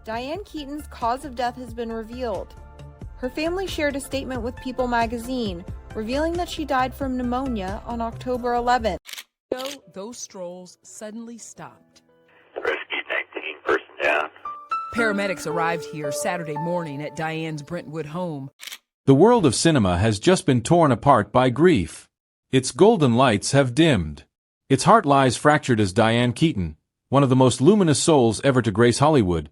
Diane Keaton's cause of death has been revealed. Her family shared a statement with People magazine, revealing that she died from pneumonia on October 11th. So those strolls suddenly stopped. Rescue 19, person down. Paramedics arrived here Saturday morning at Diane's Brentwood home. The world of cinema has just been torn apart by grief. Its golden lights have dimmed. Its heart lies fractured as Diane Keaton, one of the most luminous souls ever to grace Hollywood,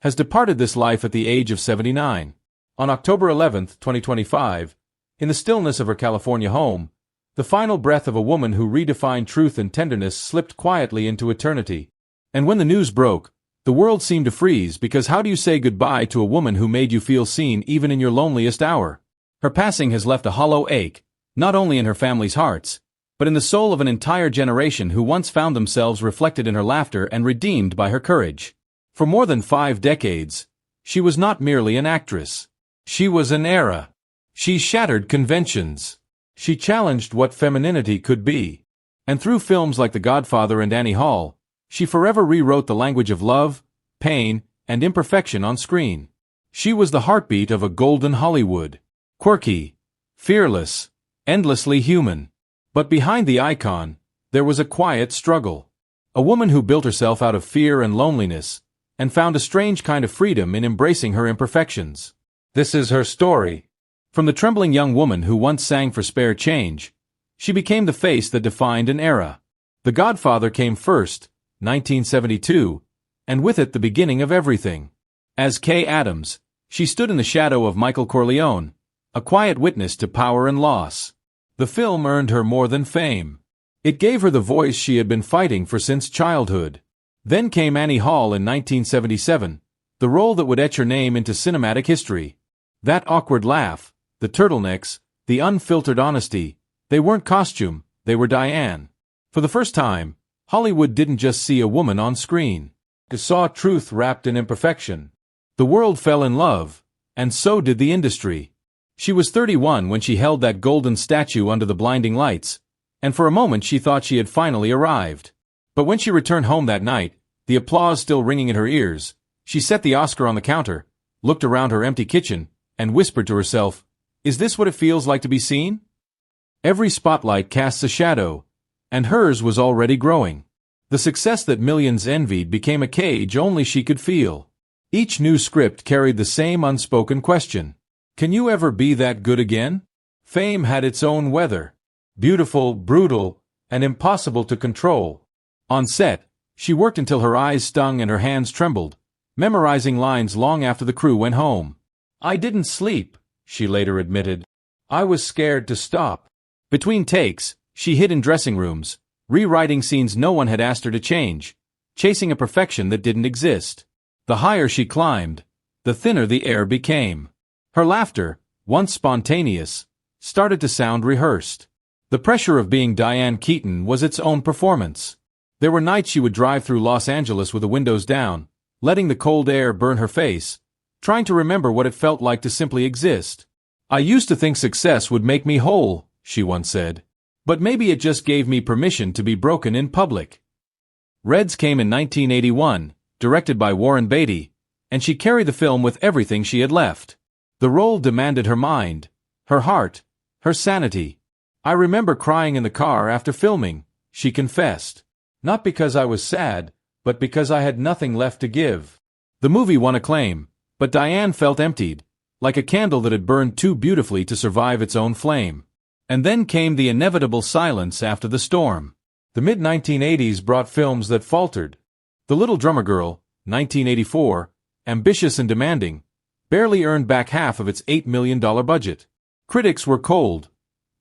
has departed this life at the age of 79. On October 11, 2025, in the stillness of her California home, the final breath of a woman who redefined truth and tenderness slipped quietly into eternity. And when the news broke, the world seemed to freeze, because how do you say goodbye to a woman who made you feel seen even in your loneliest hour? Her passing has left a hollow ache, not only in her family's hearts, but in the soul of an entire generation who once found themselves reflected in her laughter and redeemed by her courage. For more than 5 decades, she was not merely an actress. She was an era. She shattered conventions. She challenged what femininity could be. And through films like The Godfather and Annie Hall, she forever rewrote the language of love, pain, and imperfection on screen. She was the heartbeat of a golden Hollywood. Quirky, fearless, endlessly human. But behind the icon, there was a quiet struggle. A woman who built herself out of fear and loneliness, and found a strange kind of freedom in embracing her imperfections. This is her story. From the trembling young woman who once sang for spare change, she became the face that defined an era. The Godfather came first, 1972, and with it the beginning of everything. As Kay Adams, she stood in the shadow of Michael Corleone, a quiet witness to power and loss. The film earned her more than fame. It gave her the voice she had been fighting for since childhood. Then came Annie Hall in 1977, the role that would etch her name into cinematic history. That awkward laugh, the turtlenecks, the unfiltered honesty, they weren't costume, they were Diane. For the first time, Hollywood didn't just see a woman on screen. It saw truth wrapped in imperfection. The world fell in love, and so did the industry. She was 31 when she held that golden statue under the blinding lights, and for a moment she thought she had finally arrived. But when she returned home that night, the applause still ringing in her ears, she set the Oscar on the counter, looked around her empty kitchen, and whispered to herself, "Is this what it feels like to be seen?" Every spotlight casts a shadow, and hers was already growing. The success that millions envied became a cage only she could feel. Each new script carried the same unspoken question. Can you ever be that good again? Fame had its own weather. Beautiful, brutal, and impossible to control. On set, she worked until her eyes stung and her hands trembled, memorizing lines long after the crew went home. "I didn't sleep," she later admitted. "I was scared to stop." Between takes, she hid in dressing rooms, rewriting scenes no one had asked her to change, chasing a perfection that didn't exist. The higher she climbed, the thinner the air became. Her laughter, once spontaneous, started to sound rehearsed. The pressure of being Diane Keaton was its own performance. There were nights she would drive through Los Angeles with the windows down, letting the cold air burn her face, trying to remember what it felt like to simply exist. "I used to think success would make me whole," she once said. "But maybe it just gave me permission to be broken in public." Reds came in 1981, directed by Warren Beatty, and she carried the film with everything she had left. The role demanded her mind, her heart, her sanity. "I remember crying in the car after filming," she confessed. "Not because I was sad, but because I had nothing left to give." The movie won acclaim, but Diane felt emptied, like a candle that had burned too beautifully to survive its own flame. And then came the inevitable silence after the storm. The mid-1980s brought films that faltered. The Little Drummer Girl, 1984, ambitious and demanding, barely earned back half of its $8 million budget. Critics were cold,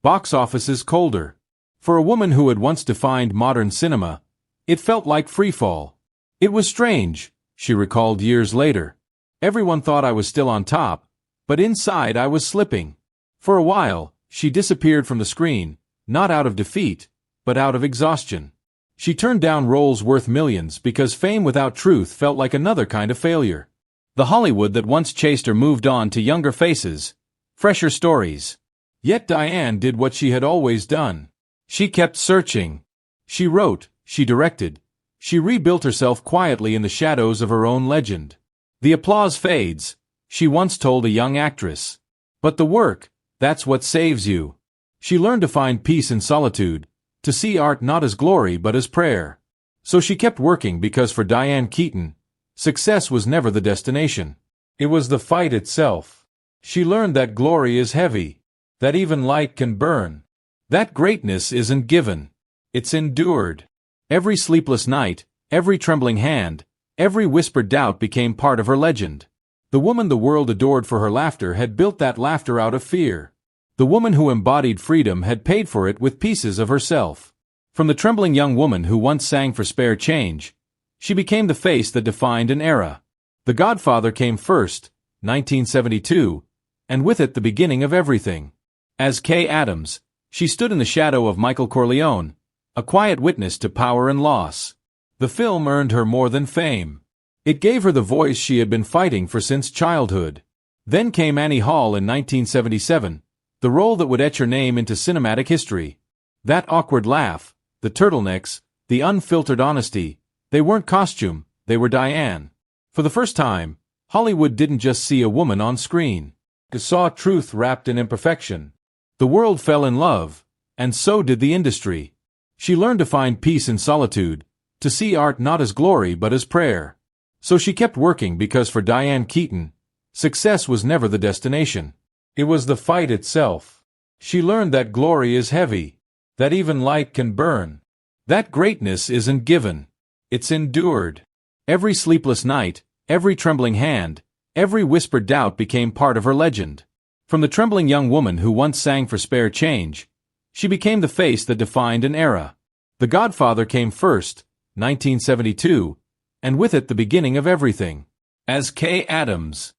box offices colder. For a woman who had once defined modern cinema, it felt like freefall. "It was strange," she recalled years later. "Everyone thought I was still on top, but inside I was slipping." For a while, she disappeared from the screen, not out of defeat, but out of exhaustion. She turned down roles worth millions because fame without truth felt like another kind of failure. The Hollywood that once chased her moved on to younger faces, fresher stories. Yet Diane did what she had always done. She kept searching. She wrote, she directed, she rebuilt herself quietly in the shadows of her own legend. The applause fades, she once told a young actress. But the work, that's what saves you. She learned to find peace in solitude, to see art not as glory but as prayer. So she kept working because for Diane Keaton, success was never the destination. It was the fight itself. She learned that glory is heavy, that even light can burn, that greatness isn't given, it's endured. Every sleepless night, every trembling hand, every whispered doubt became part of her legend. The woman the world adored for her laughter had built that laughter out of fear. The woman who embodied freedom had paid for it with pieces of herself. From the trembling young woman who once sang for spare change, she became the face that defined an era. The Godfather came first, 1972, and with it the beginning of everything. As Kay Adams, she stood in the shadow of Michael Corleone, a quiet witness to power and loss. The film earned her more than fame. It gave her the voice she had been fighting for since childhood. Then came Annie Hall in 1977, the role that would etch her name into cinematic history. That awkward laugh, the turtlenecks, the unfiltered honesty, they weren't costume, they were Diane. For the first time, Hollywood didn't just see a woman on screen. It saw truth wrapped in imperfection. The world fell in love, and so did the industry. She learned to find peace in solitude, to see art not as glory but as prayer. So she kept working because for Diane Keaton, success was never the destination. It was the fight itself. She learned that glory is heavy, that even light can burn, that greatness isn't given, it's endured. Every sleepless night, every trembling hand, every whispered doubt became part of her legend. From the trembling young woman who once sang for spare change, she became the face that defined an era. The Godfather came first, 1972, and with it the beginning of everything. As Kay Adams,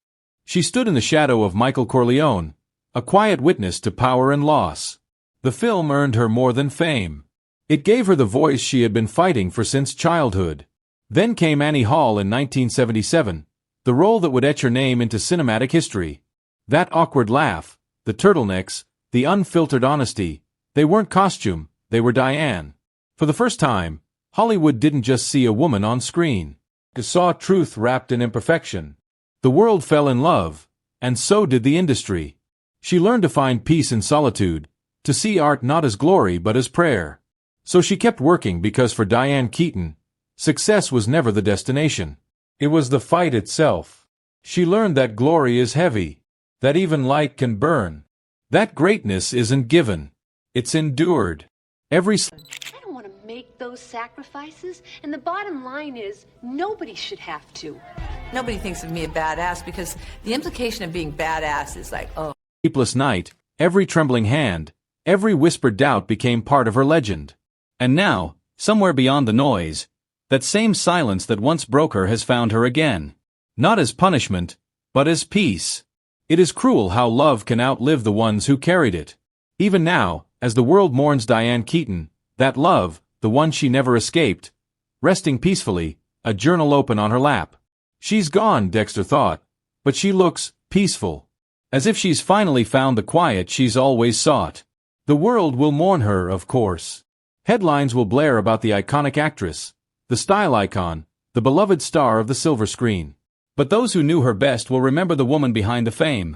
she stood in the shadow of Michael Corleone, a quiet witness to power and loss. The film earned her more than fame. It gave her the voice she had been fighting for since childhood. Then came Annie Hall in 1977, the role that would etch her name into cinematic history. That awkward laugh, the turtlenecks, the unfiltered honesty, they weren't costume, they were Diane. For the first time, Hollywood didn't just see a woman on screen. It saw truth wrapped in imperfection. The world fell in love, and so did the industry. She learned to find peace in solitude, to see art not as glory but as prayer. So she kept working because for Diane Keaton, success was never the destination. It was the fight itself. She learned that glory is heavy, that even light can burn, that greatness isn't given, it's endured. I don't want to make those sacrifices, and the bottom line is nobody should have to. Nobody thinks of me a badass because the implication of being badass is like, oh. Sleepless night, every trembling hand, every whispered doubt became part of her legend. And now, somewhere beyond the noise, that same silence that once broke her has found her again. Not as punishment, but as peace. It is cruel how love can outlive the ones who carried it. Even now, as the world mourns Diane Keaton, that love, the one she never escaped, resting peacefully, a journal open on her lap. She's gone, Dexter thought, but she looks peaceful. As if she's finally found the quiet she's always sought. The world will mourn her, of course. Headlines will blare about the iconic actress, the style icon, the beloved star of the silver screen. But those who knew her best will remember the woman behind the fame.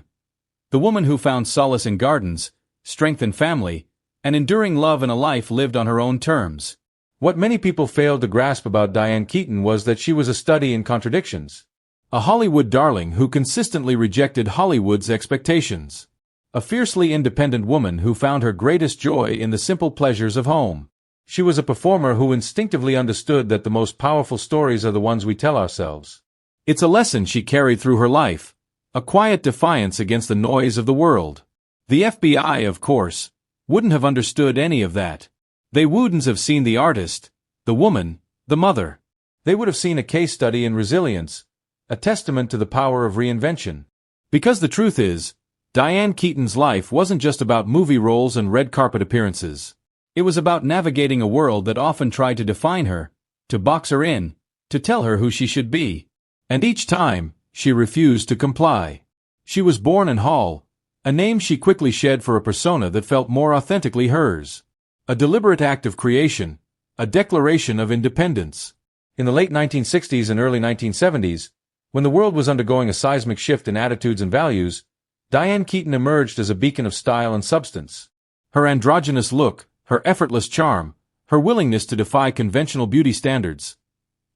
The woman who found solace in gardens, strength in family, and enduring love in a life lived on her own terms. What many people failed to grasp about Diane Keaton was that she was a study in contradictions. A Hollywood darling who consistently rejected Hollywood's expectations. A fiercely independent woman who found her greatest joy in the simple pleasures of home. She was a performer who instinctively understood that the most powerful stories are the ones we tell ourselves. It's a lesson she carried through her life, a quiet defiance against the noise of the world. The FBI, of course, wouldn't have understood any of that. They wouldn't have seen the artist, the woman, the mother. They would have seen a case study in resilience, a testament to the power of reinvention. Because the truth is, Diane Keaton's life wasn't just about movie roles and red carpet appearances. It was about navigating a world that often tried to define her, to box her in, to tell her who she should be. And each time, she refused to comply. She was born in Hall, a name she quickly shed for a persona that felt more authentically hers. A deliberate act of creation, a declaration of independence. In the late 1960s and early 1970s, When the world was undergoing a seismic shift in attitudes and values, Diane Keaton emerged as a beacon of style and substance. Her androgynous look, her effortless charm, her willingness to defy conventional beauty standards.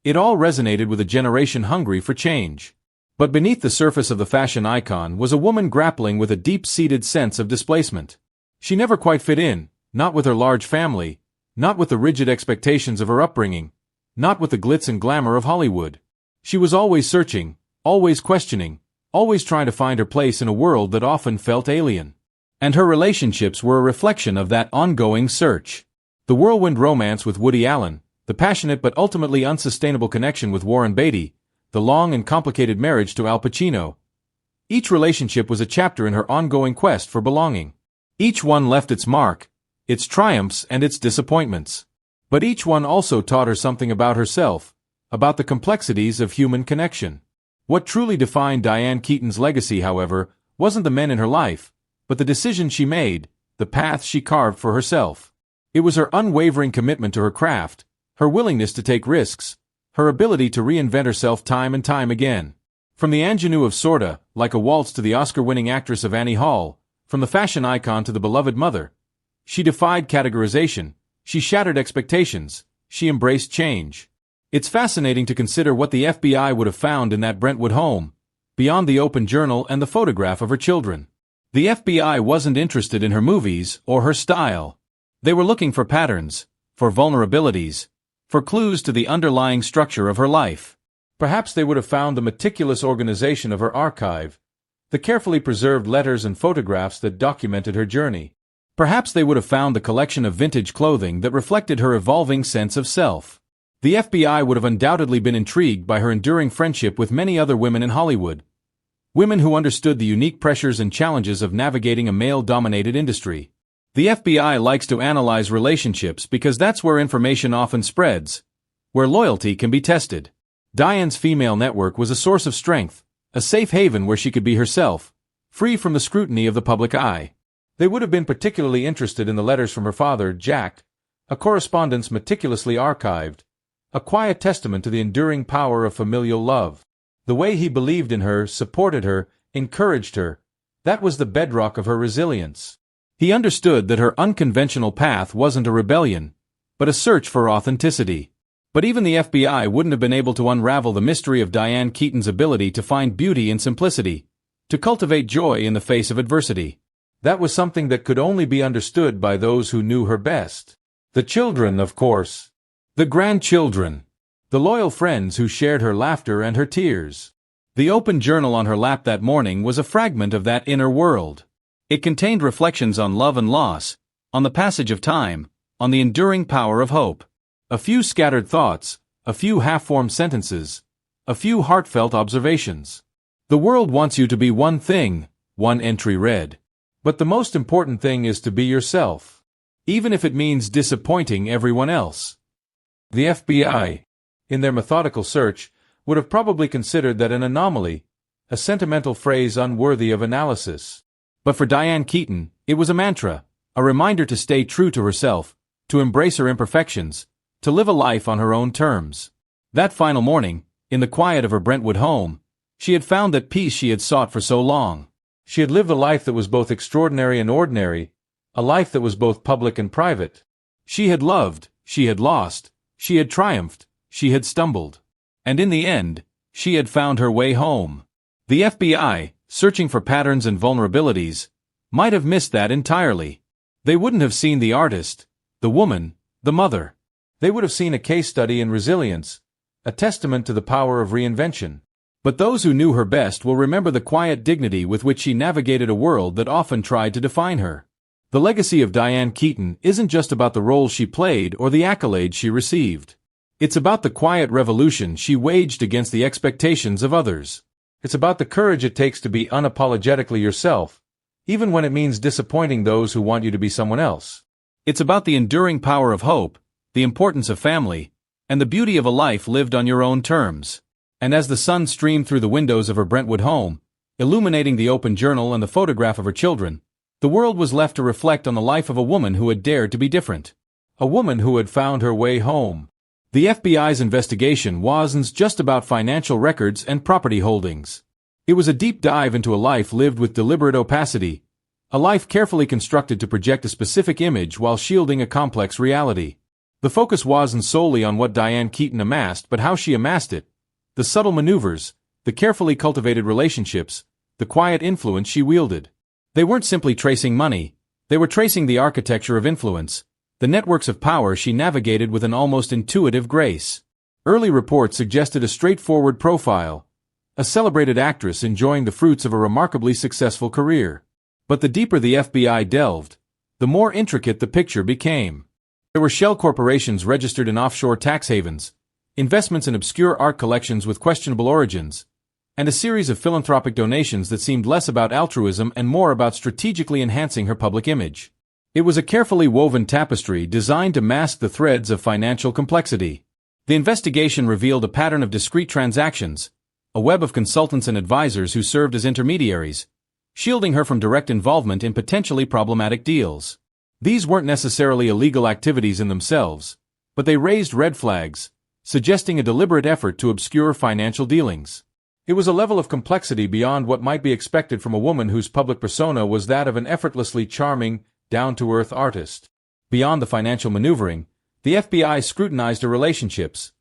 It all resonated with a generation hungry for change. But beneath the surface of the fashion icon was a woman grappling with a deep-seated sense of displacement. She never quite fit in, not with her large family, not with the rigid expectations of her upbringing, not with the glitz and glamour of Hollywood. She was always searching, always questioning, always trying to find her place in a world that often felt alien. And her relationships were a reflection of that ongoing search. The whirlwind romance with Woody Allen, the passionate but ultimately unsustainable connection with Warren Beatty, the long and complicated marriage to Al Pacino. Each relationship was a chapter in her ongoing quest for belonging. Each one left its mark, its triumphs and its disappointments. But each one also taught her something about herself, about the complexities of human connection. What truly defined Diane Keaton's legacy, however, wasn't the men in her life, but the decisions she made, the path she carved for herself. It was her unwavering commitment to her craft, her willingness to take risks, her ability to reinvent herself time and time again. From the ingenue of Sorta, like a waltz, to the Oscar-winning actress of Annie Hall, from the fashion icon to the beloved mother. She defied categorization, she shattered expectations, she embraced change. It's fascinating to consider what the FBI would have found in that Brentwood home, beyond the open journal and the photograph of her children. The FBI wasn't interested in her movies or her style. They were looking for patterns, for vulnerabilities, for clues to the underlying structure of her life. Perhaps they would have found the meticulous organization of her archive, the carefully preserved letters and photographs that documented her journey. Perhaps they would have found the collection of vintage clothing that reflected her evolving sense of self. The FBI would have undoubtedly been intrigued by her enduring friendship with many other women in Hollywood. Women who understood the unique pressures and challenges of navigating a male-dominated industry. The FBI likes to analyze relationships because that's where information often spreads, where loyalty can be tested. Diane's female network was a source of strength, a safe haven where she could be herself, free from the scrutiny of the public eye. They would have been particularly interested in the letters from her father, Jack, a correspondence meticulously archived, a quiet testament to the enduring power of familial love. The way he believed in her, supported her, encouraged her, that was the bedrock of her resilience. He understood that her unconventional path wasn't a rebellion, but a search for authenticity. But even the FBI wouldn't have been able to unravel the mystery of Diane Keaton's ability to find beauty in simplicity, to cultivate joy in the face of adversity. That was something that could only be understood by those who knew her best. The children, of course. The grandchildren. The loyal friends who shared her laughter and her tears. The open journal on her lap that morning was a fragment of that inner world. It contained reflections on love and loss, on the passage of time, on the enduring power of hope. A few scattered thoughts, a few half-formed sentences, a few heartfelt observations. The world wants you to be one thing, one entry read. But the most important thing is to be yourself, even if it means disappointing everyone else. The FBI, in their methodical search, would have probably considered that an anomaly, a sentimental phrase unworthy of analysis. But for Diane Keaton, it was a mantra, a reminder to stay true to herself, to embrace her imperfections, to live a life on her own terms. That final morning, in the quiet of her Brentwood home, she had found that peace she had sought for so long. She had lived a life that was both extraordinary and ordinary, a life that was both public and private. She had loved, she had lost, she had triumphed, she had stumbled. And in the end, she had found her way home. The FBI, searching for patterns and vulnerabilities, might have missed that entirely. They wouldn't have seen the artist, the woman, the mother. They would have seen a case study in resilience, a testament to the power of reinvention. But those who knew her best will remember the quiet dignity with which she navigated a world that often tried to define her. The legacy of Diane Keaton isn't just about the roles she played or the accolades she received. It's about the quiet revolution she waged against the expectations of others. It's about the courage it takes to be unapologetically yourself, even when it means disappointing those who want you to be someone else. It's about the enduring power of hope, the importance of family, and the beauty of a life lived on your own terms. And as the sun streamed through the windows of her Brentwood home, illuminating the open journal and the photograph of her children, the world was left to reflect on the life of a woman who had dared to be different. A woman who had found her way home. The FBI's investigation wasn't just about financial records and property holdings. It was a deep dive into a life lived with deliberate opacity, a life carefully constructed to project a specific image while shielding a complex reality. The focus wasn't solely on what Diane Keaton amassed but how she amassed it, the subtle maneuvers, the carefully cultivated relationships, the quiet influence she wielded. They weren't simply tracing money, they were tracing the architecture of influence, the networks of power she navigated with an almost intuitive grace. Early reports suggested a straightforward profile, a celebrated actress enjoying the fruits of a remarkably successful career. But the deeper the FBI delved, the more intricate the picture became. There were shell corporations registered in offshore tax havens, investments in obscure art collections with questionable origins, and a series of philanthropic donations that seemed less about altruism and more about strategically enhancing her public image. It was a carefully woven tapestry designed to mask the threads of financial complexity. The investigation revealed a pattern of discrete transactions, a web of consultants and advisors who served as intermediaries, shielding her from direct involvement in potentially problematic deals. These weren't necessarily illegal activities in themselves, but they raised red flags, suggesting a deliberate effort to obscure financial dealings. It was a level of complexity beyond what might be expected from a woman whose public persona was that of an effortlessly charming, down-to-earth artist. Beyond the financial maneuvering, the FBI scrutinized her relationships.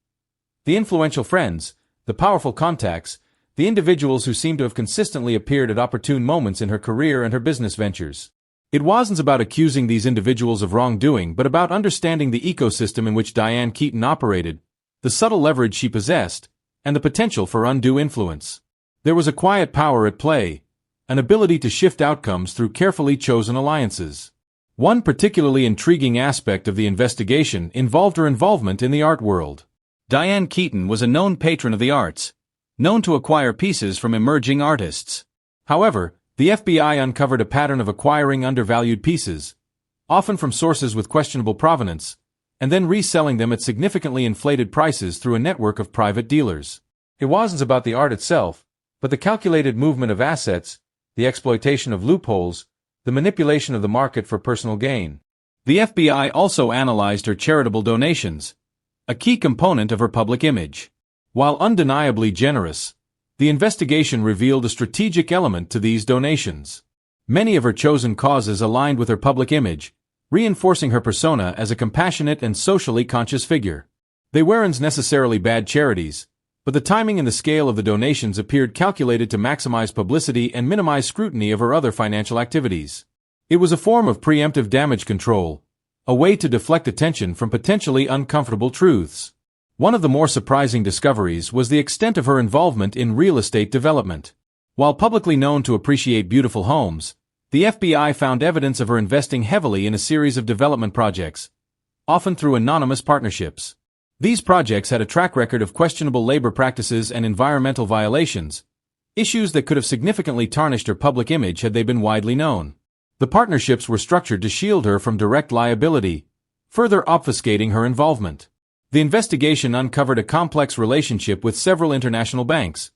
The influential friends, the powerful contacts, the individuals who seemed to have consistently appeared at opportune moments in her career and her business ventures. It wasn't about accusing these individuals of wrongdoing but about understanding the ecosystem in which Diane Keaton operated, the subtle leverage she possessed, and the potential for undue influence. There was a quiet power at play, an ability to shift outcomes through carefully chosen alliances. One particularly intriguing aspect of the investigation involved her involvement in the art world. Diane Keaton was a known patron of the arts, known to acquire pieces from emerging artists. However, the FBI uncovered a pattern of acquiring undervalued pieces, often from sources with questionable provenance, and then reselling them at significantly inflated prices through a network of private dealers. It wasn't about the art itself, but the calculated movement of assets, the exploitation of loopholes, the manipulation of the market for personal gain. The FBI also analyzed her charitable donations, a key component of her public image. While undeniably generous, the investigation revealed a strategic element to these donations. Many of her chosen causes aligned with her public image, reinforcing her persona as a compassionate and socially conscious figure. They weren't necessarily bad charities, but the timing and the scale of the donations appeared calculated to maximize publicity and minimize scrutiny of her other financial activities. It was a form of preemptive damage control, a way to deflect attention from potentially uncomfortable truths. One of the more surprising discoveries was the extent of her involvement in real estate development. While publicly known to appreciate beautiful homes, the FBI found evidence of her investing heavily in a series of development projects, often through anonymous partnerships. These projects had a track record of questionable labor practices and environmental violations, issues that could have significantly tarnished her public image had they been widely known. The partnerships were structured to shield her from direct liability, further obfuscating her involvement. The investigation uncovered a complex relationship with several international banks,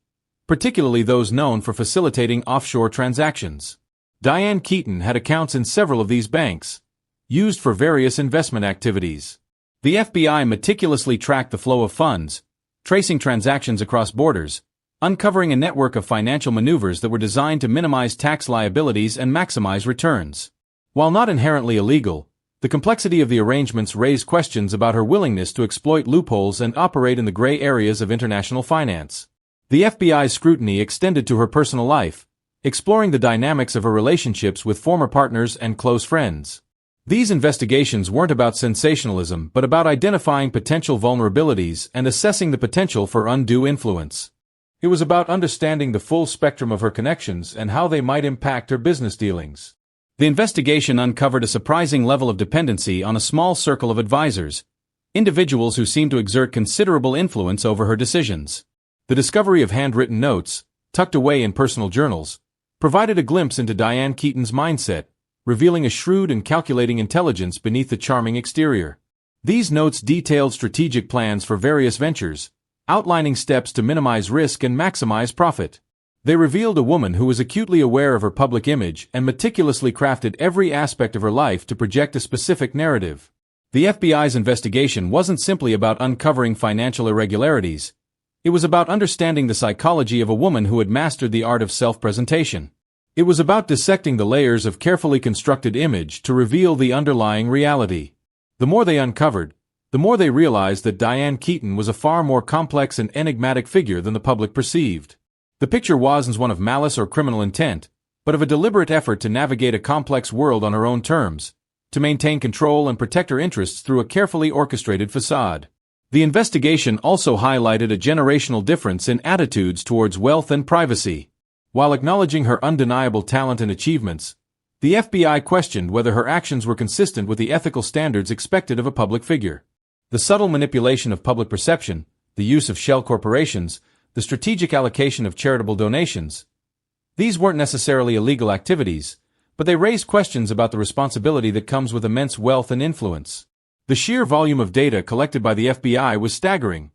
particularly those known for facilitating offshore transactions. Diane Keaton had accounts in several of these banks, used for various investment activities. The FBI meticulously tracked the flow of funds, tracing transactions across borders, uncovering a network of financial maneuvers that were designed to minimize tax liabilities and maximize returns. While not inherently illegal, the complexity of the arrangements raised questions about her willingness to exploit loopholes and operate in the gray areas of international finance. The FBI's scrutiny extended to her personal life, exploring the dynamics of her relationships with former partners and close friends. These investigations weren't about sensationalism but about identifying potential vulnerabilities and assessing the potential for undue influence. It was about understanding the full spectrum of her connections and how they might impact her business dealings. The investigation uncovered a surprising level of dependency on a small circle of advisors, individuals who seemed to exert considerable influence over her decisions. The discovery of handwritten notes, tucked away in personal journals, provided a glimpse into Diane Keaton's mindset, revealing a shrewd and calculating intelligence beneath the charming exterior. These notes detailed strategic plans for various ventures, outlining steps to minimize risk and maximize profit. They revealed a woman who was acutely aware of her public image and meticulously crafted every aspect of her life to project a specific narrative. The FBI's investigation wasn't simply about uncovering financial irregularities. It was about understanding the psychology of a woman who had mastered the art of self-presentation. It was about dissecting the layers of carefully constructed image to reveal the underlying reality. The more they uncovered, the more they realized that Diane Keaton was a far more complex and enigmatic figure than the public perceived. The picture wasn't one of malice or criminal intent, but of a deliberate effort to navigate a complex world on her own terms, to maintain control and protect her interests through a carefully orchestrated facade. The investigation also highlighted a generational difference in attitudes towards wealth and privacy. While acknowledging her undeniable talent and achievements, the FBI questioned whether her actions were consistent with the ethical standards expected of a public figure. The subtle manipulation of public perception, the use of shell corporations, the strategic allocation of charitable donations. These weren't necessarily illegal activities, but they raised questions about the responsibility that comes with immense wealth and influence. The sheer volume of data collected by the FBI was staggering.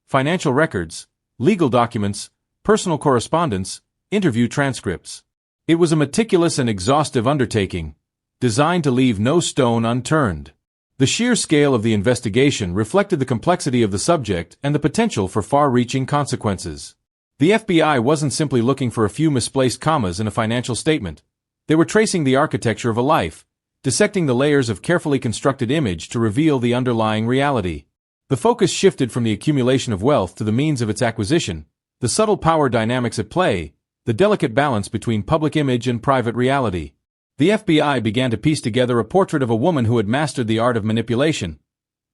Financial records, legal documents, personal correspondence, interview transcripts. It was a meticulous and exhaustive undertaking, designed to leave no stone unturned. The sheer scale of the investigation reflected the complexity of the subject and the potential for far-reaching consequences. The FBI wasn't simply looking for a few misplaced commas in a financial statement. They were tracing the architecture of a life, dissecting the layers of carefully constructed image to reveal the underlying reality. The focus shifted from the accumulation of wealth to the means of its acquisition, the subtle power dynamics at play, the delicate balance between public image and private reality. The FBI began to piece together a portrait of a woman who had mastered the art of manipulation,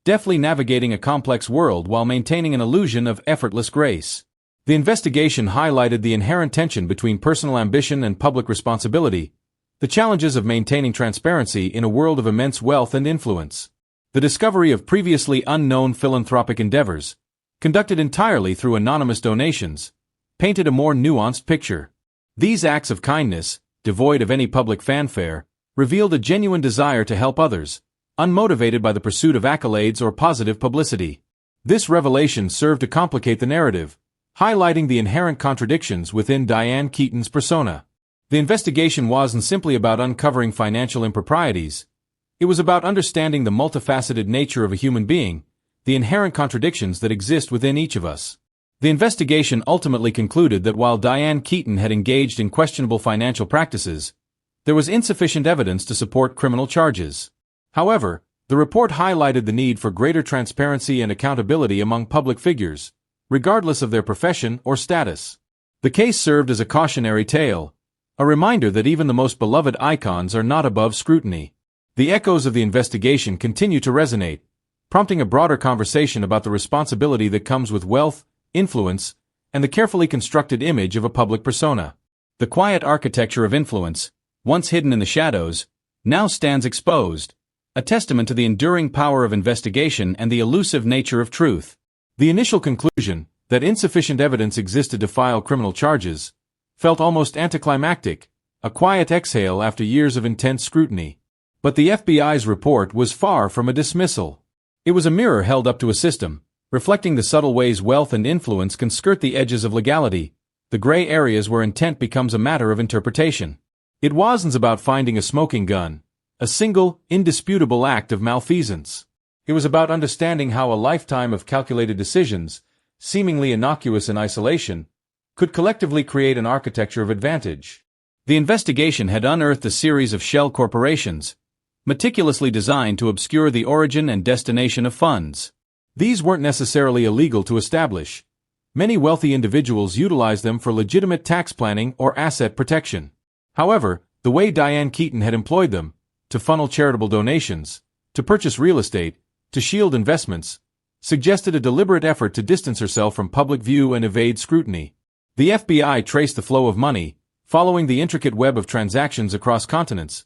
deftly navigating a complex world while maintaining an illusion of effortless grace. The investigation highlighted the inherent tension between personal ambition and public responsibility, the challenges of maintaining transparency in a world of immense wealth and influence. The discovery of previously unknown philanthropic endeavors, conducted entirely through anonymous donations, painted a more nuanced picture. These acts of kindness, devoid of any public fanfare, revealed a genuine desire to help others, unmotivated by the pursuit of accolades or positive publicity. This revelation served to complicate the narrative, highlighting the inherent contradictions within Diane Keaton's persona. The investigation wasn't simply about uncovering financial improprieties. It was about understanding the multifaceted nature of a human being, the inherent contradictions that exist within each of us. The investigation ultimately concluded that while Diane Keaton had engaged in questionable financial practices, there was insufficient evidence to support criminal charges. However, the report highlighted the need for greater transparency and accountability among public figures, regardless of their profession or status. The case served as a cautionary tale, a reminder that even the most beloved icons are not above scrutiny. The echoes of the investigation continue to resonate, prompting a broader conversation about the responsibility that comes with wealth, influence, and the carefully constructed image of a public persona. The quiet architecture of influence, once hidden in the shadows, now stands exposed, a testament to the enduring power of investigation and the elusive nature of truth. The initial conclusion, that insufficient evidence existed to file criminal charges, felt almost anticlimactic, a quiet exhale after years of intense scrutiny. But the FBI's report was far from a dismissal. It was a mirror held up to a system, reflecting the subtle ways wealth and influence can skirt the edges of legality, the gray areas where intent becomes a matter of interpretation. It wasn't about finding a smoking gun, a single, indisputable act of malfeasance. It was about understanding how a lifetime of calculated decisions, seemingly innocuous in isolation, could collectively create an architecture of advantage. The investigation had unearthed a series of shell corporations, meticulously designed to obscure the origin and destination of funds. These weren't necessarily illegal to establish. Many wealthy individuals utilized them for legitimate tax planning or asset protection. However, the way Diane Keaton had employed them, to funnel charitable donations, to purchase real estate, to shield investments, suggested a deliberate effort to distance herself from public view and evade scrutiny. The FBI traced the flow of money, following the intricate web of transactions across continents,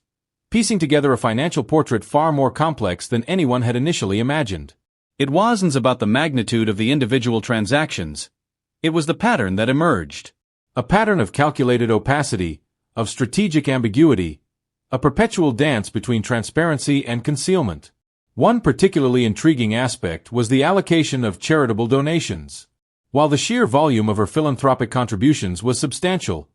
piecing together a financial portrait far more complex than anyone had initially imagined. It wasn't about the magnitude of the individual transactions. It was the pattern that emerged. A pattern of calculated opacity, of strategic ambiguity, a perpetual dance between transparency and concealment. One particularly intriguing aspect was the allocation of charitable donations. While the sheer volume of her philanthropic contributions was substantial,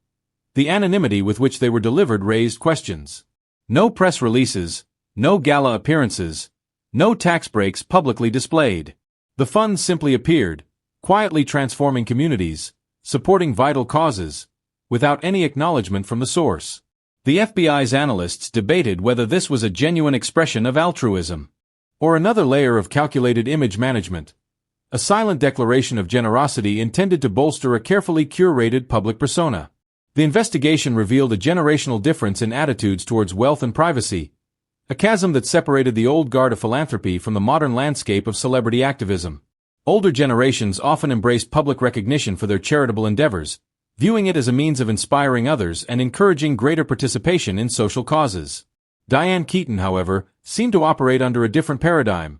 the anonymity with which they were delivered raised questions. No press releases, no gala appearances, No tax breaks publicly displayed. The funds simply appeared, quietly transforming communities, supporting vital causes, without any acknowledgement from the source. The FBI's analysts debated whether this was a genuine expression of altruism, or another layer of calculated image management, a silent declaration of generosity intended to bolster a carefully curated public persona. The investigation revealed a generational difference in attitudes towards wealth and privacy, a chasm that separated the old guard of philanthropy from the modern landscape of celebrity activism. Older generations often embraced public recognition for their charitable endeavors, viewing it as a means of inspiring others and encouraging greater participation in social causes. Diane Keaton, however, seemed to operate under a different paradigm,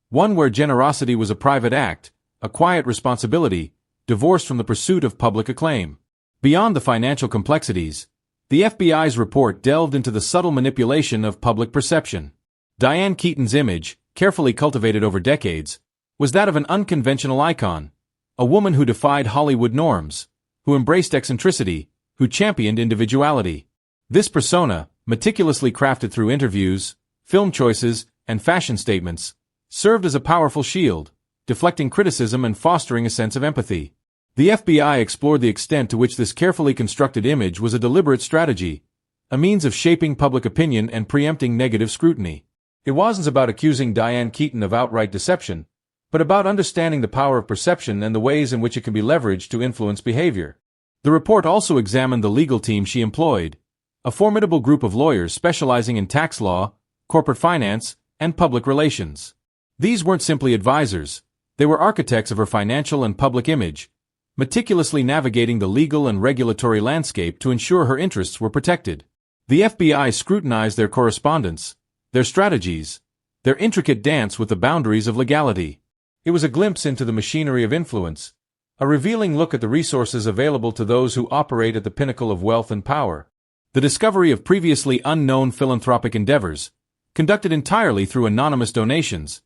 one where generosity was a private act, a quiet responsibility, divorced from the pursuit of public acclaim. Beyond the financial complexities, the FBI's report delved into the subtle manipulation of public perception. Diane Keaton's image, carefully cultivated over decades, was that of an unconventional icon, a woman who defied Hollywood norms, who embraced eccentricity, who championed individuality. This persona, meticulously crafted through interviews, film choices, and fashion statements, served as a powerful shield, deflecting criticism and fostering a sense of empathy. The FBI explored the extent to which this carefully constructed image was a deliberate strategy, a means of shaping public opinion and preempting negative scrutiny. It wasn't about accusing Diane Keaton of outright deception, but about understanding the power of perception and the ways in which it can be leveraged to influence behavior. The report also examined the legal team she employed, a formidable group of lawyers specializing in tax law, corporate finance, and public relations. These weren't simply advisors, they were architects of her financial and public image, meticulously navigating the legal and regulatory landscape to ensure her interests were protected. The FBI scrutinized their correspondence, their strategies, their intricate dance with the boundaries of legality. It was a glimpse into the machinery of influence, a revealing look at the resources available to those who operate at the pinnacle of wealth and power. The discovery of previously unknown philanthropic endeavors, conducted entirely through anonymous donations,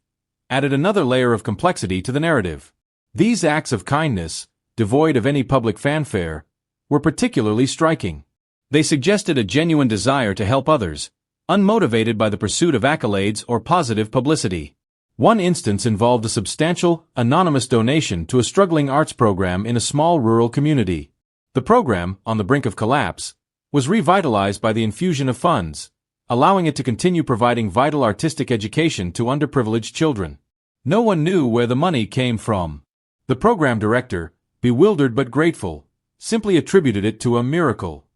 added another layer of complexity to the narrative. These acts of kindness, devoid of any public fanfare, were particularly striking. They suggested a genuine desire to help others, unmotivated by the pursuit of accolades or positive publicity. One instance involved a substantial, anonymous donation to a struggling arts program in a small rural community. The program, on the brink of collapse, was revitalized by the infusion of funds, allowing it to continue providing vital artistic education to underprivileged children. No one knew where the money came from. The program director, bewildered but grateful, simply attributed it to a miracle.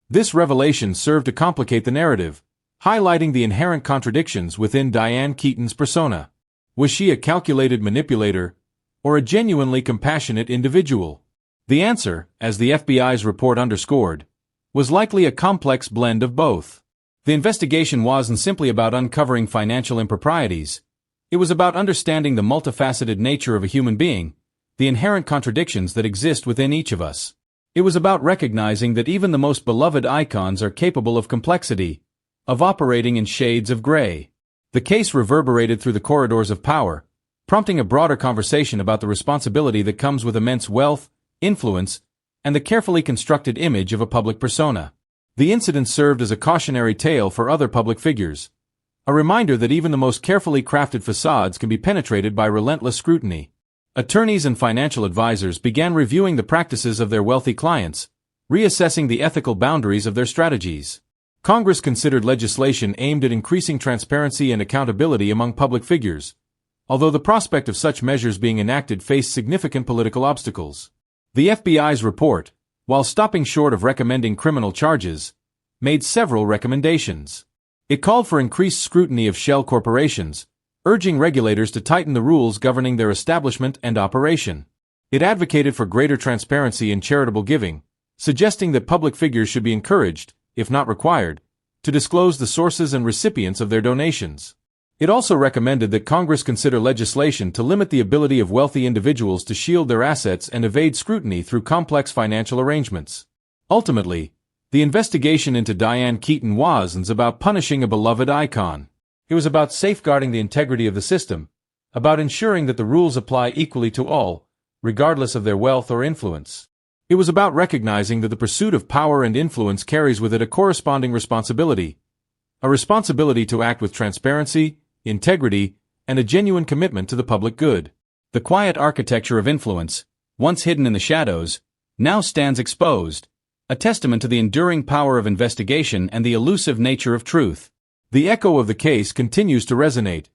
This revelation served to complicate the narrative, highlighting the inherent contradictions within Diane Keaton's persona. Was she a calculated manipulator, or a genuinely compassionate individual? The answer, as the FBI's report underscored, was likely a complex blend of both. The investigation wasn't simply about uncovering financial improprieties. It was about understanding the multifaceted nature of a human being, the inherent contradictions that exist within each of us. It was about recognizing that even the most beloved icons are capable of complexity, of operating in shades of gray. The case reverberated through the corridors of power, prompting a broader conversation about the responsibility that comes with immense wealth, influence, and the carefully constructed image of a public persona. The incident served as a cautionary tale for other public figures, a reminder that even the most carefully crafted facades can be penetrated by relentless scrutiny. Attorneys and financial advisors began reviewing the practices of their wealthy clients, reassessing the ethical boundaries of their strategies. Congress considered legislation aimed at increasing transparency and accountability among public figures, although the prospect of such measures being enacted faced significant political obstacles. The FBI's report, while stopping short of recommending criminal charges, made several recommendations. It called for increased scrutiny of shell corporations, urging regulators to tighten the rules governing their establishment and operation. It advocated for greater transparency in charitable giving, suggesting that public figures should be encouraged, if not required, to disclose the sources and recipients of their donations. It also recommended that Congress consider legislation to limit the ability of wealthy individuals to shield their assets and evade scrutiny through complex financial arrangements. Ultimately, the investigation into Diane Keaton wasn't about punishing a beloved icon. It was about safeguarding the integrity of the system, about ensuring that the rules apply equally to all, regardless of their wealth or influence. It was about recognizing that the pursuit of power and influence carries with it a corresponding responsibility, a responsibility to act with transparency, integrity, and a genuine commitment to the public good. The quiet architecture of influence, once hidden in the shadows, now stands exposed, a testament to the enduring power of investigation and the elusive nature of truth. The echo of the case continues to resonate,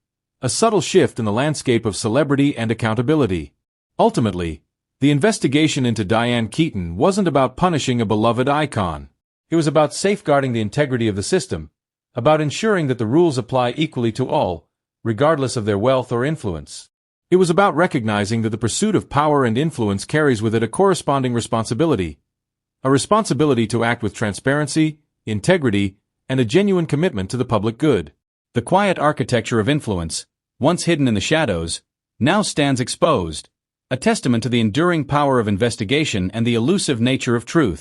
a subtle shift in the landscape of celebrity and accountability. Ultimately, the investigation into Diane Keaton wasn't about punishing a beloved icon. It was about safeguarding the integrity of the system, about ensuring that the rules apply equally to all, regardless of their wealth or influence. It was about recognizing that the pursuit of power and influence carries with it a corresponding responsibility. A responsibility to act with transparency, integrity, and a genuine commitment to the public good. The quiet architecture of influence, once hidden in the shadows, now stands exposed, a testament to the enduring power of investigation and the elusive nature of truth.